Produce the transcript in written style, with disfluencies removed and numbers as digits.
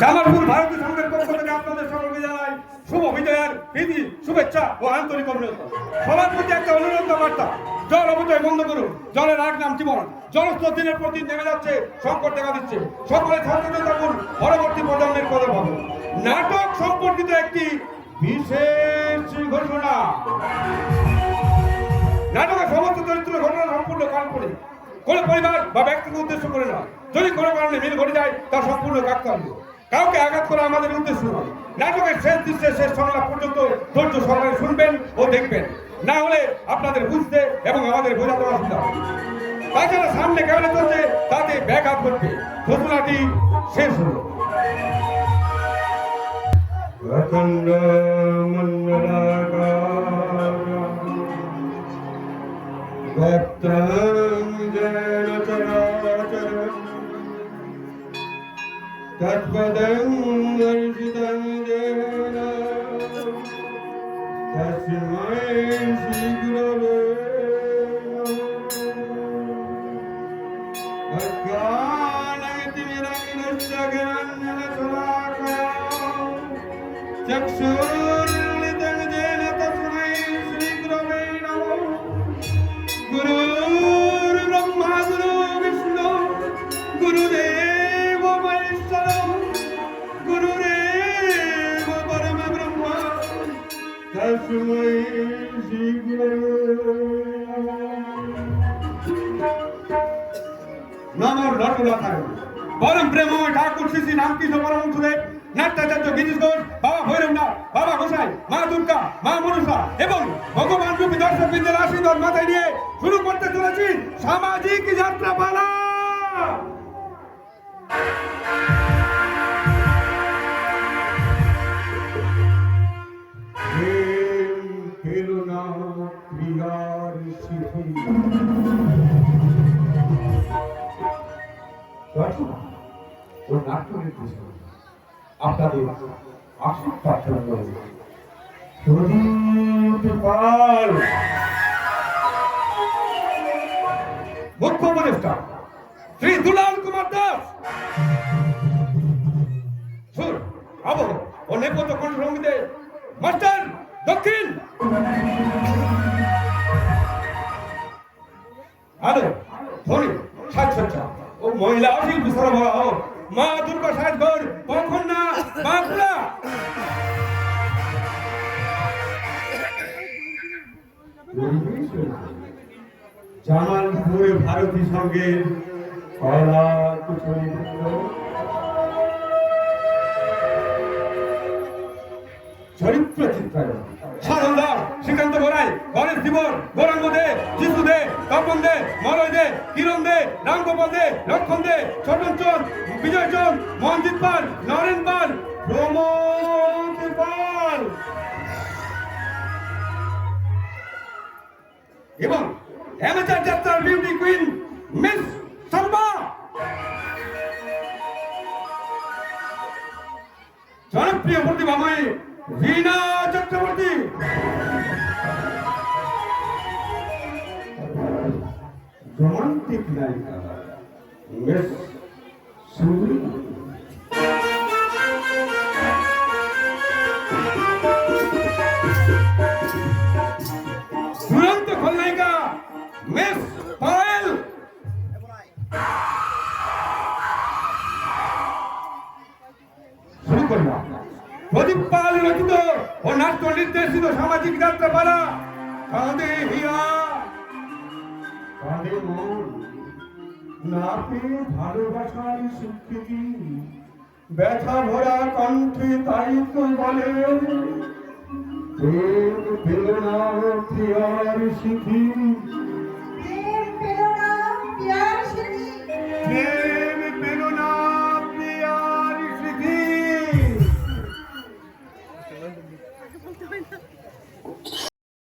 জামালপুর ভারতীয় সংঘের পক্ষ থেকে আপনাদের সকলকে জানাই শুভ বিজয়ের প্রীতি শুভেচ্ছা ও আন্তরিক অভিনন্দন। সবার প্রতি একটা অনুরোধ বার্তা, জল অপচয় বন্ধ করুন। জলের এক নাম জীবন। জলস্তর দিনের প্রতি নেমে যাচ্ছে, সংকট দেখা দিচ্ছে। সকলে সচেতন থাকুন, পরবর্তী প্রজন্মের কথা ভাবুন। নাটক সম্পর্কিত একটি বিশেষ ঘোষণা। নাটকের সমস্ত চরিত্র ঘটনা সম্পূর্ণ কাল্পনিক, কোনো পরিবার বা ব্যক্তিকে উদ্দেশ্য করে নয়। যদি কোনো কারণে মিল ঘটে যায় তা সম্পূর্ণ কাকতালীয়, কাউকে আঘাত করা আমাদের উদ্দেশ্য নয়। নাটকের শেষ দৃশ্যের শেষ সংলাপ পর্যন্ত ধৈর্য সহকারে শুনবেন ও দেখবেন, না হলে আপনাদের বুঝতে এবং আমাদের বোঝাতে অসুবিধা হবে। তাছাড়া সামনে ক্যামেরা চলছে, তাতে ব্যাঘাত ঘটবে। ঘোষণাটি শেষ হল। অখণ্ড মণ্ডলাকার ব্যক্তং যেন চরাচরম তৎপদং দর্শিতং যেন তস্मै শ্রী গুরবে নমঃ। অজ্ঞানতিমিরন্ধস্য জ্ঞানাঞ্জনশলাকয়া চক্ষুरुन्मिलितं येन तस्मै श्रीगुरवे नमः। गुरुर्ब्रह्मा गुरुर्विष्णु गुरुदेवो महेश्वरः गुरुरेव परमब्रह्म तस्मै श्रीगुरवे নমো নটরাথায় পরম প্রেমময় ঠাকুর শ্রী শ্রী রামকৃষ্ণ পরমহংসদেব, নাট্যাচার্য গিরিশ ঘোষ, বাবা ভৈরবনাথ, বাবা গোসাই, মা দুর্গা, মা মনসা এবং ভগবান রূপী দর্শকবৃন্দের আশীর্বাদ মাথায় নিয়ে শুরু করতে চলেছি সামাজিক যাত্রাপালা। পেলো না প্রিয়ার সিঁথি রচনা ও নাট্য নির্দেশনা আপনাদের আশীর্বাদ প্রার্থনা করে প্রদীপ পাল, মুখ্য উপদেষ্টা শ্রী দুলাল কুমার দাস, সুর আবহ ও নেপথ্য কণ্ঠসঙ্গীতে মাস্টার দক্ষিণ, আলো ধ্বনি সাজসজ্জা ও মহিলা শিল্পী সরবরাহ মা দুর্গা সাজঘর পখন্না বাঁকুড়া। জামালপুর ভারতী সংঘের কলা কুশলী চরিত্র চিত্রায়ন সাধন দাস, শ্রীকান্ত গোড়াই, গণেশ জীবন, গৌরাঙ্গ দে, যিশু দে, তপন দে, মলয় দে, কিরণ দে, রামগোপাল দে, লক্ষণ দে, ছোটন চন্দ, বিজয় চন্দ, মনজিৎ পাল, নরেন পাল, প্রমোদ পাল এবং অ্যামেচার যাত্রার বিউটি কুইন মিস শর্মা। জনপ্রিয় প্রতিভাময়ী রীনা চক্রবর্তী, রোমান্টিক নায়িকা মিস সুরি, দুরন্ত খলনায়িকা মিস পায়েল, শুরু করলাম প্রদীপ পাল রচিত ও নাট্য নির্দেশিত সামাজিক যাত্রাপালা কাঁদে হিয়া। কাঁদে মন না পেয়ে ভালোবাসার স্বীকৃতি, ব্যথা ভরা কণ্ঠে তাই তো বলে প্রেম পেল না প্রিয়ার সিঁথি।